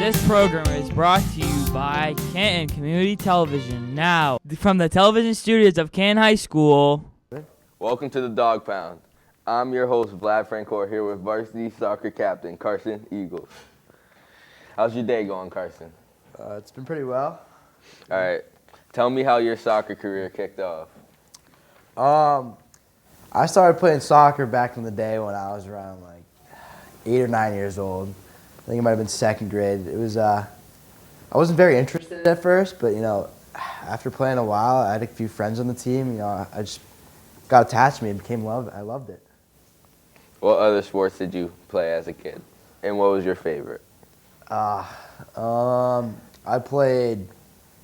This program is brought to you by Canton Community Television. Now, from the television studios of Canton High School. Welcome to the Dog Pound. I'm your host, Vlad Francoeur, here with varsity soccer captain Carson Eagles. How's your day going, Carson? It's been pretty well. All right. Tell me how your soccer career kicked off. I started playing soccer back in the day when I was around like 8 or 9 years old. I think it might have been second grade. It was I wasn't very interested at first, but after playing a while, I had a few friends on the team. I just got attached to me and I loved it. What other sports did you play as a kid, and what was your favorite? I played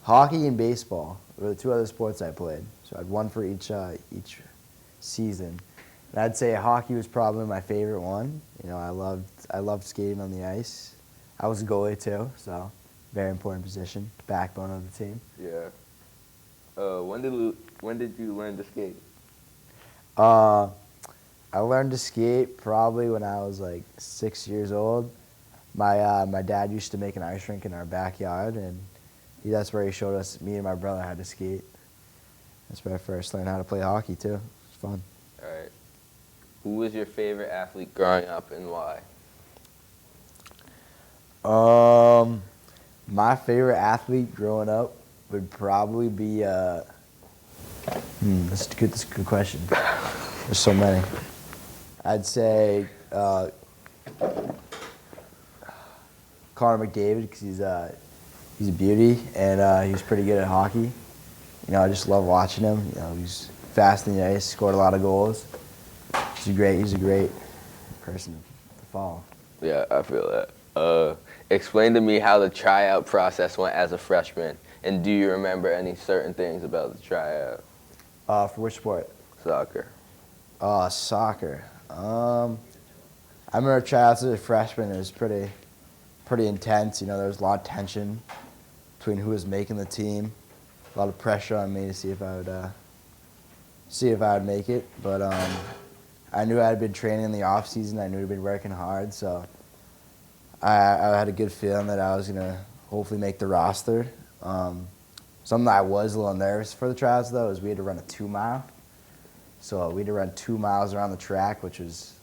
hockey and baseball. Were the two other sports I played. So I had one for each season. And I'd say hockey was probably my favorite one. I loved skating on the ice. I was a goalie too, so very important position, backbone of the team. Yeah. When did you learn to skate? I learned to skate probably when I was like 6 years old. My dad used to make an ice rink in our backyard, and that's where he showed us, me and my brother, how to skate. That's where I first learned how to play hockey too. It was fun. All right. Who was your favorite athlete growing up, and why? My favorite athlete growing up would probably be that's a good question. There's so many. I'd say Connor McDavid, because he's a beauty, and he's pretty good at hockey. I just love watching him. He's fast in the ice, scored a lot of goals. He's a great person to follow. Yeah, I feel that. Explain to me how the tryout process went as a freshman, and do you remember any certain things about the tryout? For which sport? Soccer. Soccer. I remember tryouts as a freshman. It was pretty intense. There was a lot of tension between who was making the team. A lot of pressure on me to see if I would make it. But I knew I had been training in the off season. I knew I'd been working hard, so I had a good feeling that I was gonna hopefully make the roster. Something that I was a little nervous for the tryouts though is we had to run a 2-mile. So we had to run 2 miles around the track, which was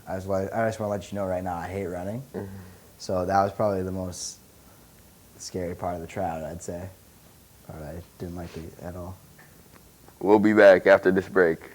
I just want to let you know right now I hate running. Mm-hmm. So that was probably the most scary part of the tryout, I'd say. Part I didn't like it at all. We'll be back after this break.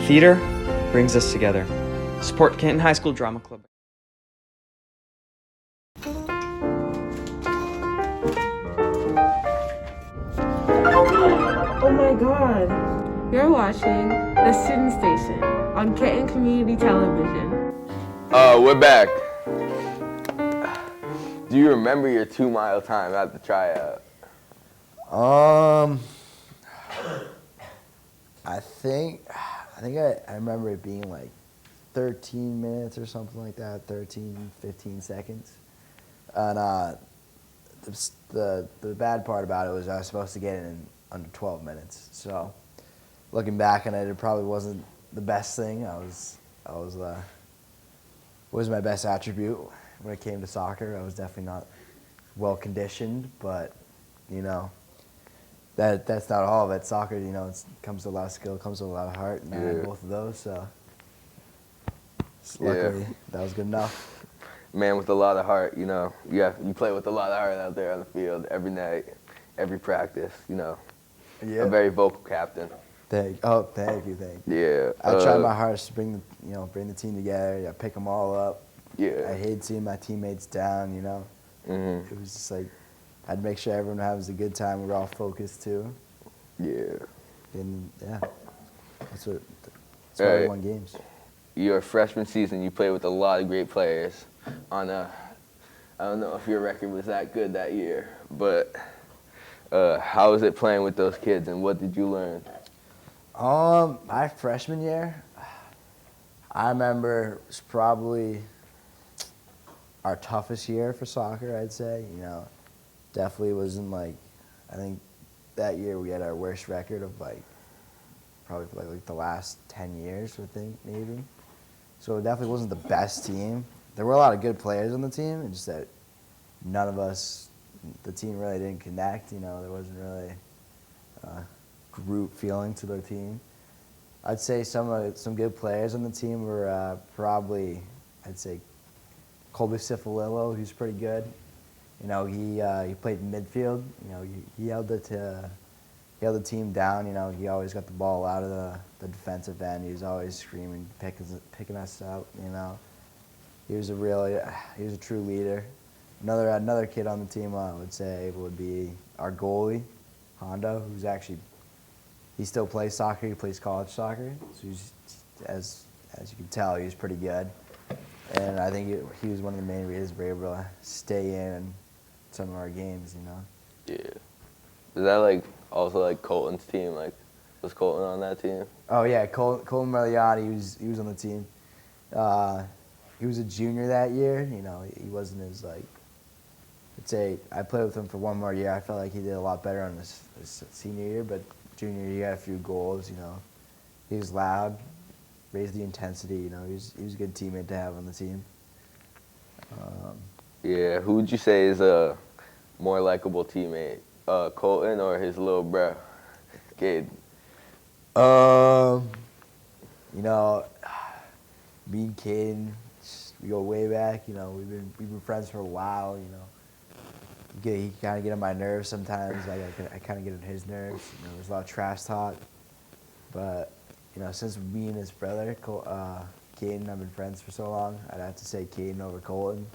Theater brings us together. Support Canton High School Drama Club. Oh my God! You're watching The Student Station on Canton Community Television. We're back. Do you remember your 2-mile time at the tryout? I remember it being like 13 minutes or something like that, 13, 15 seconds. And the bad part about it was I was supposed to get it in under 12 minutes. So looking back on it, it probably wasn't the best thing. Was my best attribute when it came to soccer. I was definitely not well conditioned, but that's not all of it. Soccer, it comes to a lot of skill, comes to a lot of heart, and I had both of those. So luckily, that was good enough. Man with a lot of heart, you play with a lot of heart out there on the field every night, every practice, Yeah. A very vocal captain. Thank you. Yeah. I try my hardest to bring the team together. I pick them all up. Yeah. I hate seeing my teammates down. Mhm. It was just like I'd make sure everyone has a good time. We were all focused too, Yeah. and yeah, that's why we Alright. won games. Your freshman season, you played with a lot of great players. I don't know if your record was that good that year, but how was it playing with those kids, and what did you learn? My freshman year, I remember it was probably our toughest year for soccer, I'd say. Definitely wasn't like, I think that year we had our worst record of probably for like the last 10 years, I think, maybe. So it definitely wasn't the best team. There were a lot of good players on the team, it's just that none of us, the team really didn't connect. There wasn't really a group feeling to the team. I'd say some good players on the team were probably, I'd say, Colby Cifalillo, who's pretty good. He played in midfield. He held the team down. He always got the ball out of the defensive end. He was always screaming, picking us up. He was a true leader. Another kid on the team I would say would be our goalie, Hondo, who's actually, he still plays soccer. He plays college soccer. So as you can tell, he was pretty good. And I think he was one of the main reasons we were able to stay in some of our games. Yeah. Was that also Colton's team? Was Colton on that team? Oh yeah, Colton Mariani. He was on the team. He was a junior that year. He wasn't as I'd say I played with him for one more year. I felt like he did a lot better on his senior year, but junior year he got a few goals. He was loud, raised the intensity. He was a good teammate to have on the team. Yeah. Who would you say is a more likable teammate, Colton or his little bro, Cade? Me and Caden, we go way back. We've been friends for a while. He kind of get on my nerves sometimes. I kind of get on his nerves. There's a lot of trash talk, but since me and his brother, Caden, have been friends for so long, I'd have to say Caden over Colton,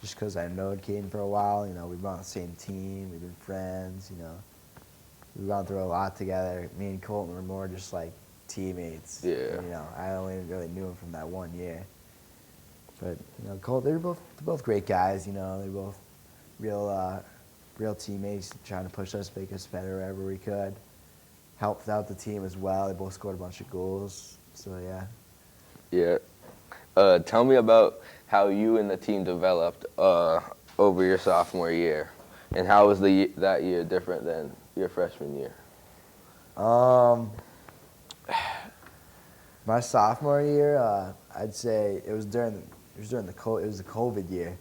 just because I known Caden for a while. We've been on the same team. We've been friends. We've gone through a lot together. Me and Colton were more just like teammates. Yeah. I only really knew him from that 1 year. But Colton, they're both great guys. They're both real teammates, trying to push us, make us better wherever we could. Helped out the team as well. They both scored a bunch of goals. So yeah. Yeah. Tell me about how you and the team developed over your sophomore year, and how was that year different than your freshman year? My sophomore year, I'd say it was during the COVID year,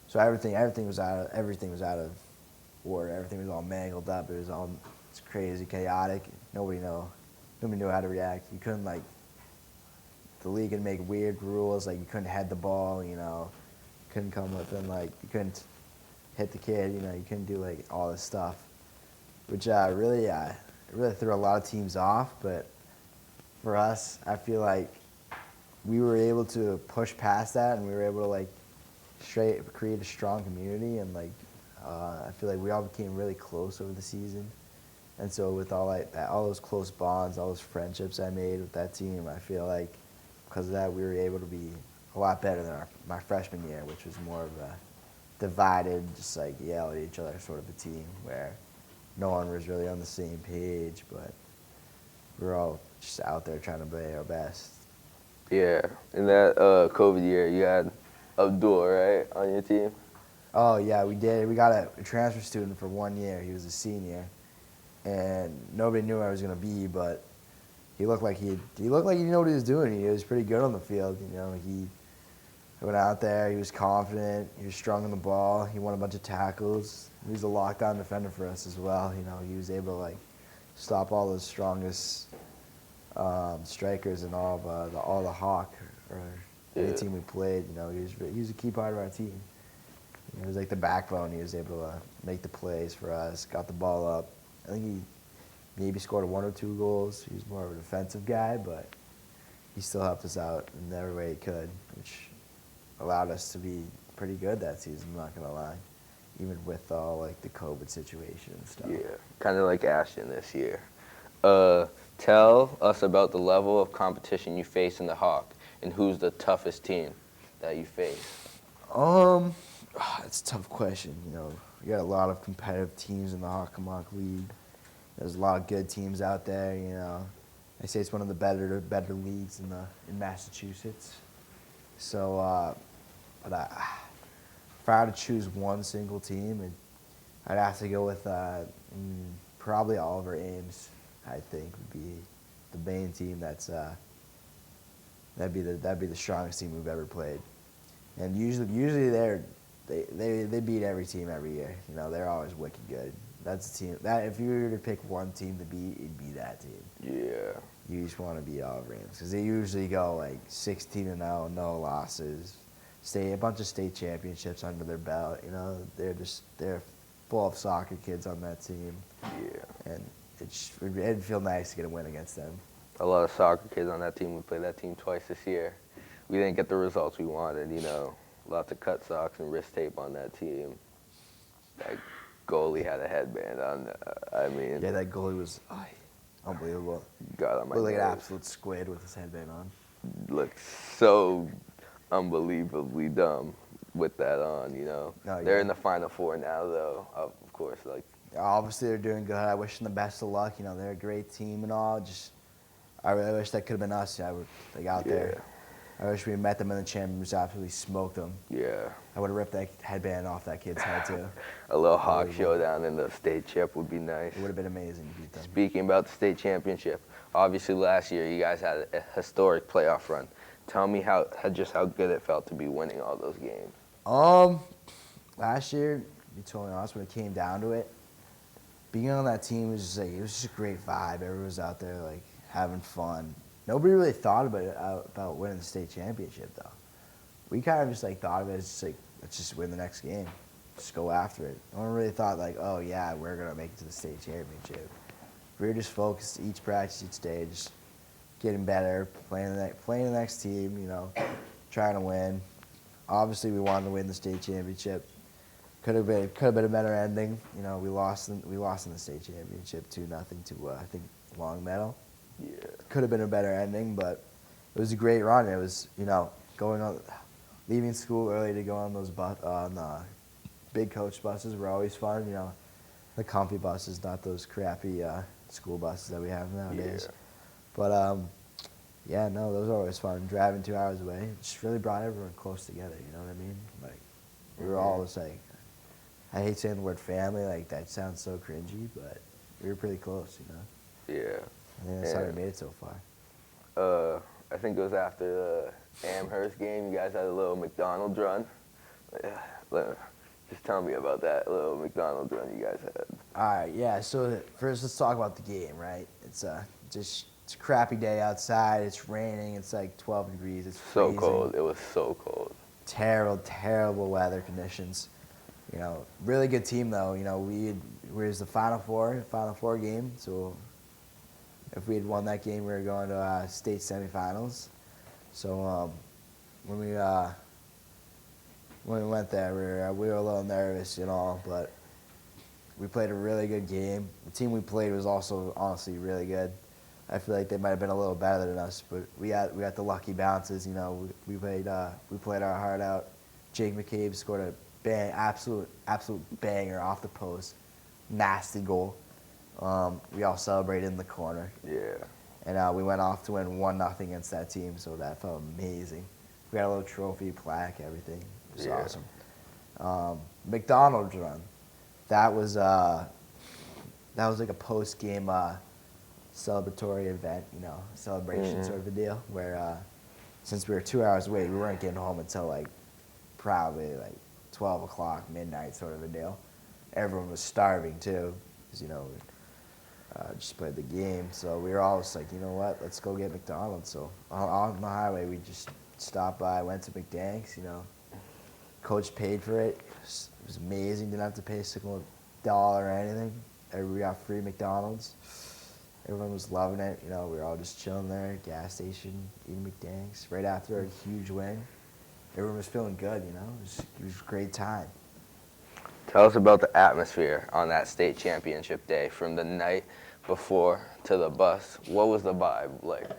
so everything was out of order. Everything was all mangled up. It's crazy, chaotic. Nobody knew how to react. You couldn't the league could make weird rules, you couldn't head the ball. Couldn't come within you couldn't hit the kid. You couldn't do all this stuff, which really threw a lot of teams off. But for us, I feel like we were able to push past that, and we were able to create a strong community, and I feel like we all became really close over the season. And so with all those close bonds, all those friendships I made with that team, I feel like because of that we were able to be a lot better than my freshman year, which was more of a divided, just yell at each other sort of a team where no one was really on the same page, but we were all just out there trying to play our best. Yeah. In that COVID year, you had Abdul, right, on your team? Oh yeah, we did. We got a transfer student for 1 year. He was a senior, and nobody knew where I was gonna be, but he looked like he knew what he was doing. He was pretty good on the field. He went out there. He was confident. He was strong on the ball. He won a bunch of tackles. He was a lockdown defender for us as well. He was able to stop all the strongest strikers and all the Hawk or any team we played. He was a key part of our team. He was the backbone. He was able to make the plays for us. Got the ball up. I think maybe scored 1 or 2 goals. He was more of a defensive guy, but he still helped us out in every way he could, which allowed us to be pretty good that season, I'm not going to lie, even with all like the COVID situation and stuff. Yeah, kind of like Ashton this year. Tell us about the level of competition you face in the Hawk, and who's the toughest team that you face? It's a tough question. We got a lot of competitive teams in the Hockomock League. There's a lot of good teams out there. I say it's one of the better leagues in Massachusetts. So, but if I had to choose one single team, I'd have to go with probably Oliver Ames. I think would be the main team. That'd be the strongest team we've ever played. And usually they beat every team every year. They're always wicked good. That's a team that if you were to pick one team to beat, it'd be that team. Yeah. You just want to beat Oliver Ames because they usually go like 16-0, no losses, a bunch of state championships under their belt. They're full of soccer kids on that team. Yeah. And it'd feel nice to get a win against them. A lot of soccer kids on that team. We played that team twice this year. We didn't get the results we wanted, Lots of cut socks and wrist tape on that team. That goalie had a headband on. Yeah, that goalie was unbelievable. God on my Looked like an nerves. absolute squid with his headband on. Looked so unbelievably dumb with that on, Oh, yeah. They're in the Final Four now, though, of course. Obviously, they're doing good. I wish them the best of luck. They're a great team and all. I really wish that could have been us. I would out there. I wish we had met them in the champions, absolutely smoked them. Yeah. I would have ripped that headband off that kid's head, too. A little Hawk showdown in the state chip would be nice. It would have been amazing to beat them. Speaking about the state championship, obviously last year you guys had a historic playoff run. Tell me how good it felt to be winning all those games. Last year, to be totally honest, when it came down to it, being on that team was just a great vibe. Everyone was out there having fun. Nobody really thought about winning the state championship though. We kind of just thought of it as let's just win the next game, just go after it. No one really thought oh yeah, we're gonna make it to the state championship. We were just focused each practice, each day, just getting better, playing the next team, trying to win. Obviously, we wanted to win the state championship. Could have been a better ending. We lost in the state championship 2-0 to I think Longmeadow. Yeah. Could have been a better ending, but it was a great run. It was leaving school early to go on those big coach buses were always fun. The comfy buses, not those crappy school buses that we have nowadays. Yeah. But yeah, no, those are always fun. Driving 2 hours away, it just really brought everyone close together. You know what I mean? We were all just I hate saying the word family. That sounds so cringy, but we were pretty close. Yeah. I think that's how we made it so far. I think it was after the Amherst game. You guys had a little McDonald's run. Just tell me about that little McDonald's run you guys had. All right, yeah. So first, let's talk about the game, right? It's a crappy day outside. It's raining. It's 12 degrees. It's So freezing. cold. It was so cold. Terrible weather conditions. Really good team though. We was the Final Four game. So if we had won that game, we were going to state semifinals. So when we went there, we were a little nervous, but we played a really good game. The team we played was also honestly really good. I feel like they might have been a little better than us, but we got the lucky bounces. We played our heart out. Jake McCabe scored a absolute banger off the post, nasty goal. We all celebrated in the corner. Yeah. And we went off to win 1-0 against that team, so that felt amazing. We got a little trophy, plaque, everything. It was awesome. McDonald's run. That was like a post-game celebratory event, celebration sort of a deal, where since we were 2 hours away, we weren't getting home until probably 12 o'clock, midnight sort of a deal. Everyone was starving too, because just played the game. So we were all just you know what, let's go get McDonald's. So on the highway, we just stopped by, went to McDanks. Coach paid for it. It was amazing. Didn't have to pay a single dollar or anything. We got free McDonald's. Everyone was loving it. You know, we were all just chilling there, gas station, eating McDanks. Right after a huge win, everyone was feeling good. You know, it was a great time. Tell us about the atmosphere on that state championship day, from the night before to the bus. What was the vibe like?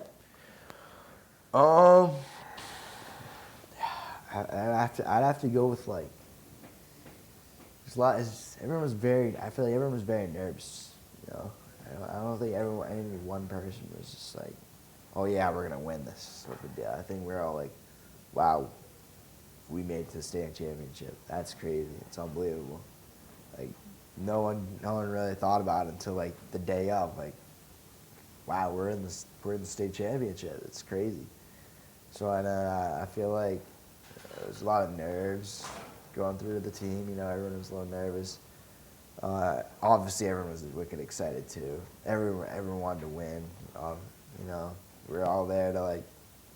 I'd have to go with like. There's a lot. Everyone was very. I feel like everyone was very nervous. You know, I don't think any one person was just like, "Oh yeah, we're gonna win this." Sort of deal. I think we're all like, "Wow, we made it to the state championship. That's crazy. It's unbelievable." Like, no one really thought about it until like the day of. Like, wow, we're in the state championship. It's crazy. So I feel like there's a lot of nerves going through the team. You know, everyone was a little nervous. Obviously, everyone was wicked excited too. Everyone wanted to win. You know, we were all there to like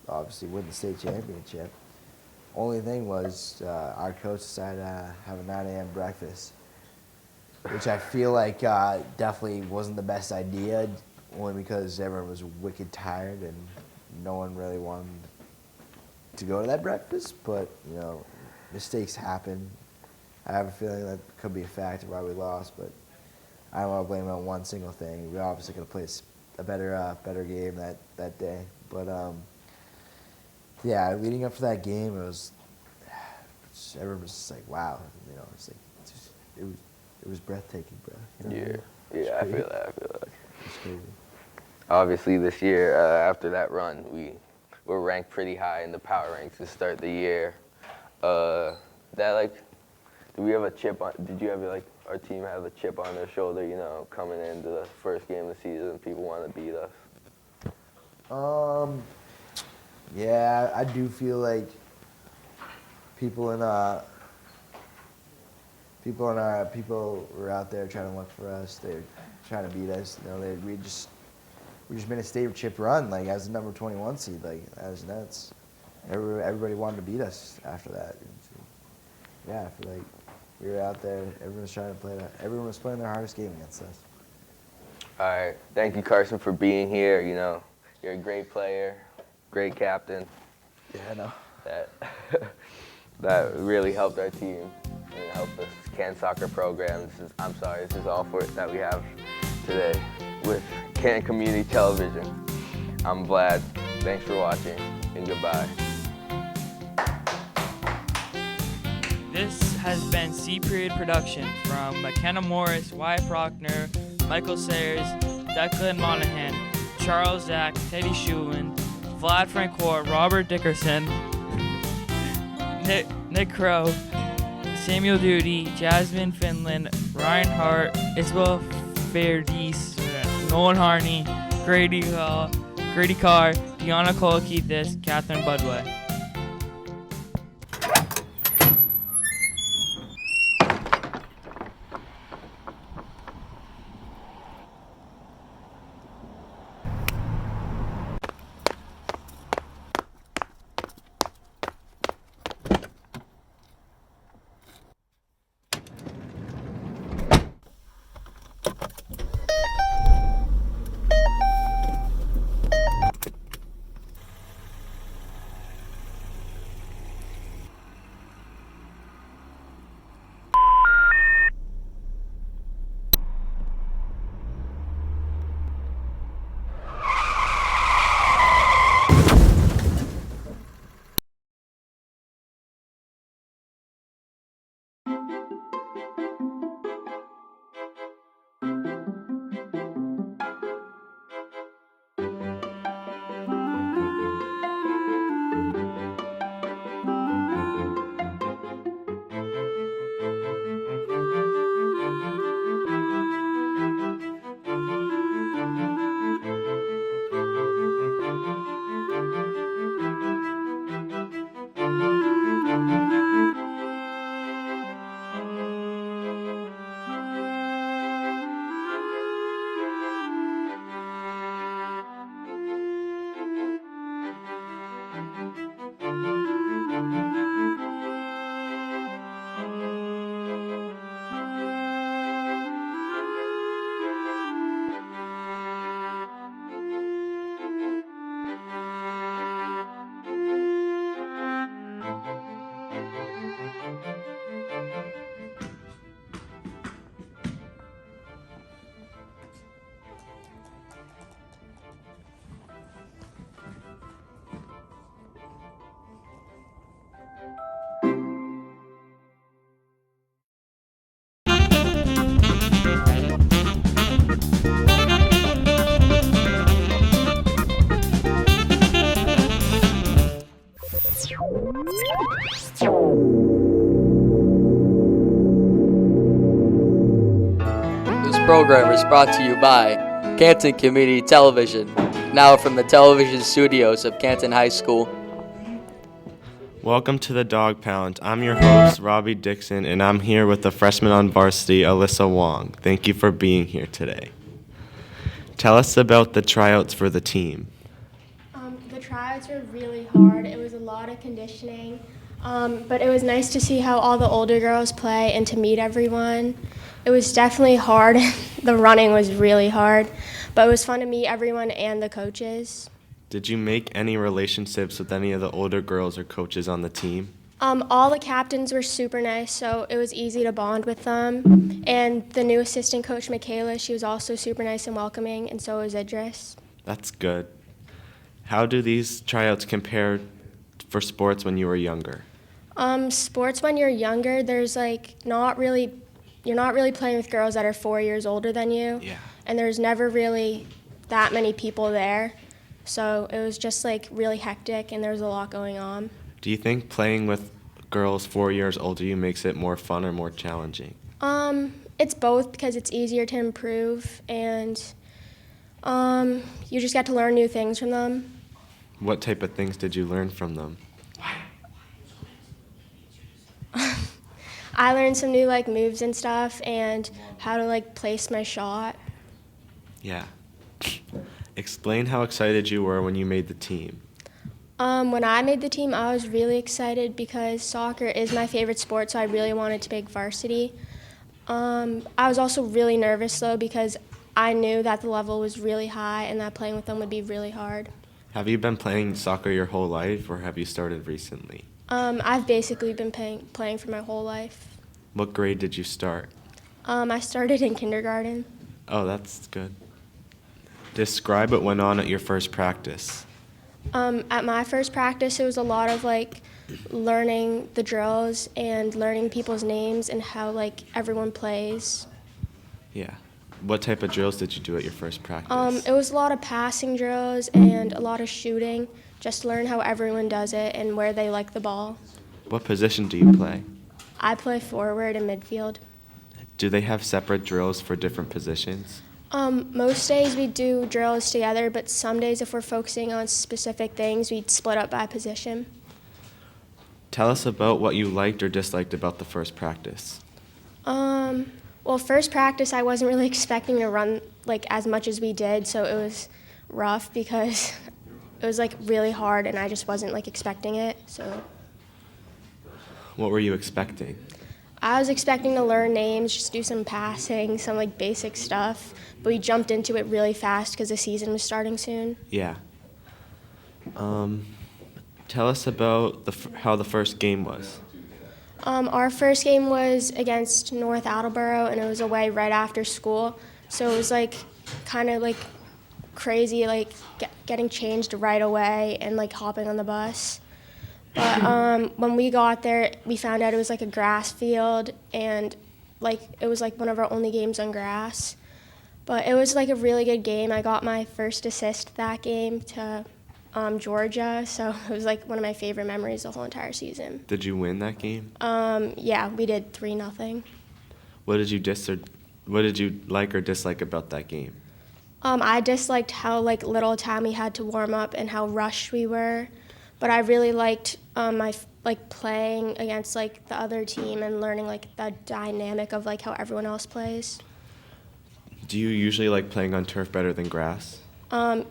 obviously win the state championship. Only thing was our coach decided to have a 9 a.m. breakfast, which I feel like definitely wasn't the best idea, only because everyone was wicked tired and no one really wanted to go to that breakfast. But, you know, mistakes happen. I have a feeling that could be a factor why we lost, but I don't want to blame it on one single thing. We obviously could have played a better game that day. But, yeah, leading up to that game, everyone was just like, wow. You know, it was breathtaking, bro. You know? Yeah, I feel that. It's crazy. Obviously, this year, after that run, we were ranked pretty high in the power ranks to start the year. Did we have a chip on? Did you have our team have a chip on their shoulder? You know, coming into the first game of the season, people want to beat us. Yeah, I do feel like people were out there trying to look for us. They're trying to beat us. You know, we just made a state chip run, like as the number 21 seed. Like that was nuts. Everybody wanted to beat us after that. Yeah, I feel like we were out there. Everyone was trying to play that. Everyone was playing their hardest game against us. All right, thank you, Carson, for being here. You know, you're a great player, great captain. Yeah, I know. That really helped our team and helped the Canton soccer program. This is all for it that we have today with Canton Community Television. I'm Vlad. Thanks for watching, and goodbye. This has been C-Period Production from McKenna Morris, Wyatt Brockner, Michael Sayers, Declan Monahan, Charles Zach, Teddy Schumann, Vlad Francoeur, Robert Dickerson, Nick Crow, Samuel Duty, Jasmine Finland, Ryan Hart, Isabel Verdes, Nolan Harney, Grady Carr, Deanna Kolakithis, Catherine Budway. program is brought to you by Canton Community Television, now from the television studios of Canton High School. Welcome to the Dog Pound. I'm your host, Robbie Dixon, and I'm here with the freshman on varsity, Alyssa Wong. Thank you for being here today. Tell us about the tryouts for the team. The tryouts were really hard. It was a lot of conditioning, but it was nice to see how all the older girls play and to meet everyone. It was definitely hard. The running was really hard, but it was fun to meet everyone and the coaches. Did you make any relationships with any of the older girls or coaches on the team? All the captains were super nice, so it was easy to bond with them. And the new assistant coach, Michaela, she was also super nice and welcoming, and so was Idris. That's good. How do these tryouts compare for sports when you were younger? Sports when you're younger, there's you're not really playing with girls that are 4 years older than you. Yeah. And there's never really that many people there. So it was just really hectic and there was a lot going on. Do you think playing with girls 4 years older you makes it more fun or more challenging? It's both because it's easier to improve and you just get to learn new things from them. What type of things did you learn from them? I learned some new moves and stuff and how to place my shot. Yeah. Explain how excited you were when you made the team. When I made the team, I was really excited because soccer is my favorite sport, so I really wanted to make varsity. I was also really nervous, though, because I knew that the level was really high and that playing with them would be really hard. Have you been playing soccer your whole life, or have you started recently? I've basically been playing for my whole life. What grade did you start? I started in kindergarten. Oh, that's good. Describe what went on at your first practice. At my first practice, it was a lot of learning the drills and learning people's names and how everyone plays. Yeah. What type of drills did you do at your first practice? It was a lot of passing drills and a lot of shooting, just to learn how everyone does it and where they like the ball. What position do you play? I play forward and midfield. Do they have separate drills for different positions? Most days we do drills together, but some days if we're focusing on specific things, we'd split up by position. Tell us about what you liked or disliked about the first practice. Well, first practice I wasn't really expecting to run as much as we did, so it was rough because it was really hard and I just wasn't expecting it. So What were you expecting? I was expecting to learn names, just do some passing, some basic stuff, but we jumped into it really fast because the season was starting soon. Yeah. Tell us about how the first game was. Our first game was against North Attleboro, and it was away right after school, so it was kind of crazy, getting changed right away and hopping on the bus. But when we got there, we found out it was a grass field, and it was one of our only games on grass. But it was a really good game. I got my first assist that game to Georgia, so it was one of my favorite memories the whole entire season. Did you win that game? Yeah, we did 3-0. What did you like or dislike about that game? I disliked how little time we had to warm up and how rushed we were. But I really liked my playing against the other team and learning the dynamic of how everyone else plays. Do you usually like playing on turf better than grass?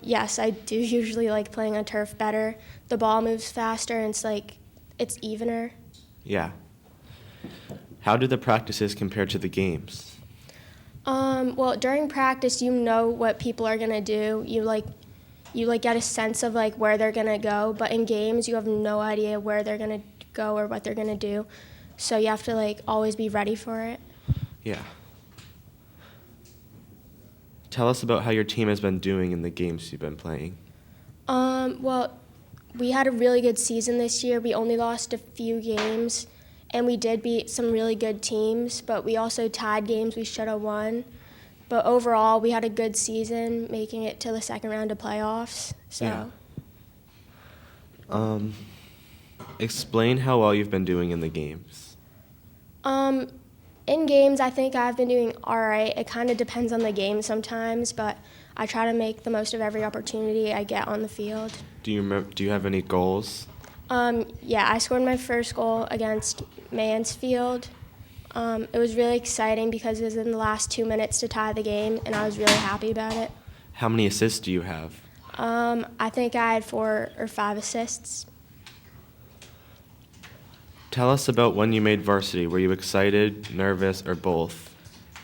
Yes, I do usually like playing on turf better. The ball moves faster and it's evener. Yeah. How do the practices compare to the games? Well, during practice, you know what people are gonna do. You get a sense of where they're gonna go, but in games you have no idea where they're gonna go or what they're gonna do, so you have to always be ready for it. Yeah. Tell us about how your team has been doing in the games you've been playing. Well, we had a really good season this year. We only lost a few games, and we did beat some really good teams, but we also tied games we should have won. But overall, we had a good season, making it to the second round of playoffs. So. Yeah. Explain how well you've been doing in the games. In games, I think I've been doing all right. It kind of depends on the game sometimes, but I try to make the most of every opportunity I get on the field. Do you have any goals? Yeah, I scored my first goal against Mansfield. It was really exciting because it was in the last 2 minutes to tie the game, and I was really happy about it. How many assists do you have? I think I had 4 or 5 assists. Tell us about when you made varsity. Were you excited, nervous, or both?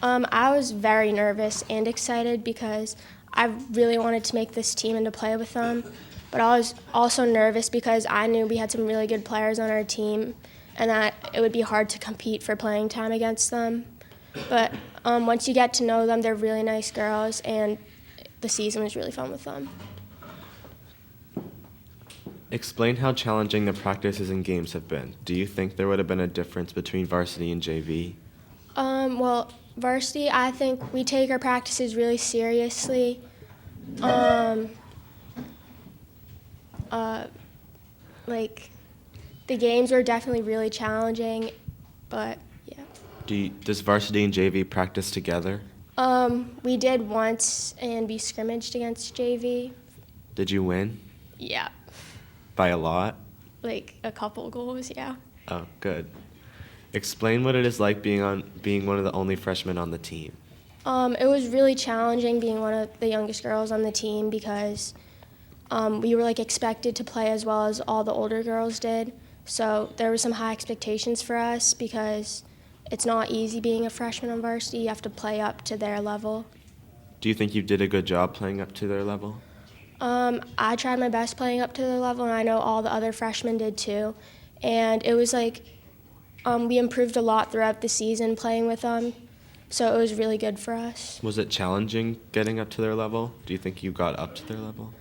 I was very nervous and excited because I really wanted to make this team and to play with them. But I was also nervous because I knew we had some really good players on our team and that it would be hard to compete for playing time against them. But once you get to know them, they're really nice girls, and the season was really fun with them. Explain how challenging the practices and games have been. Do you think there would have been a difference between varsity and JV? Well, varsity, I think we take our practices really seriously. Like, the games were definitely really challenging, but yeah. Does varsity and JV practice together? We did once, and we scrimmaged against JV. Did you win? Yeah, By a lot? like a couple goals, yeah. Oh, good. Explain what it is like being one of the only freshmen on the team. It was really challenging being one of the youngest girls on the team because we were like expected to play as well as all the older girls did. So there were some high expectations for us because it's not easy being a freshman on varsity. You have to play up to their level. Do you think you did a good job playing up to their level? I tried my best playing up to their level, and I know all the other freshmen did too. And it was like we improved a lot throughout the season playing with them, so it was really good for us. Was it challenging getting up to their level? Do you think you got up to their level?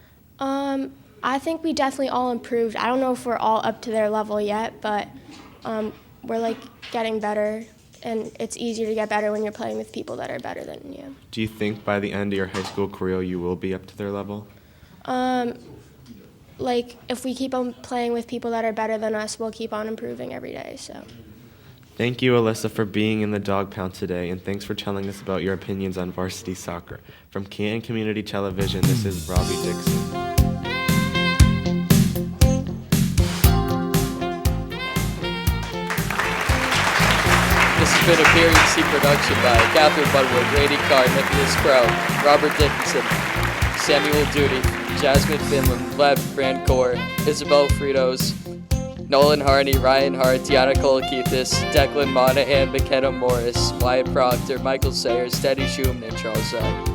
I think we definitely all improved. I don't know if we're all up to their level yet, but we're like getting better, and it's easier to get better when you're playing with people that are better than you. Do you think by the end of your high school career you will be up to their level? Like if we keep on playing with people that are better than us, we'll keep on improving every day. So. Thank you, Alyssa, for being in the Dog Pound today, and thanks for telling us about your opinions on varsity soccer. From Canton Community Television, this is Robbie Dixon. This has been a Period C production by Catherine Budwood, Brady Carr, Nicholas Crow, Robert Dickinson, Samuel Duty, Jasmine Finland, Vlad Brancourt, Isabel Fritos, Nolan Harney, Ryan Hart, Tiana Kolakithis, Declan Monahan, McKenna Morris, Wyatt Proctor, Michael Sayers, Teddy Schumann, and Charles Zach.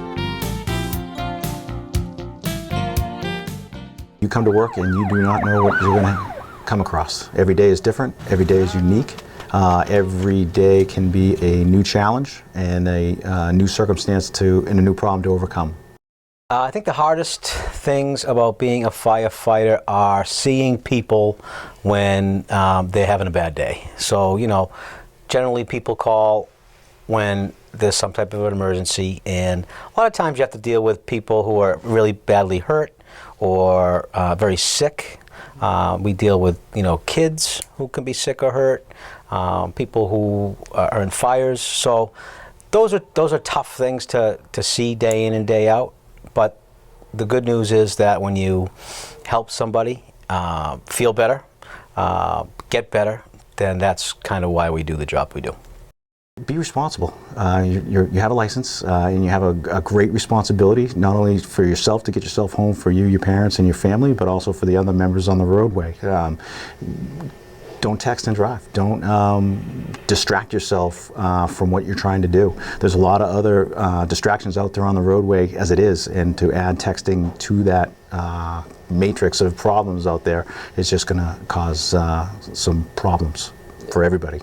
You come to work and you do not know what you're going to come across. Every day is different. Every day is unique. Every day can be a new challenge and a new circumstance and a new problem to overcome. I think the hardest things about being a firefighter are seeing people when they're having a bad day. So, generally people call when there's some type of an emergency, and a lot of times you have to deal with people who are really badly hurt or very sick. We deal with, kids who can be sick or hurt, people who are in fires. So those are tough things to see day in and day out. But the good news is that when you help somebody feel better, get better, then that's kind of why we do the job we do. Be responsible. You have a license and you have a great responsibility, not only for yourself to get yourself home for you, your parents, and your family, but also for the other members on the roadway. Don't text and drive. Don't distract yourself from what you're trying to do. There's a lot of other distractions out there on the roadway as it is, and to add texting to that matrix of problems out there is just going to cause some problems for everybody.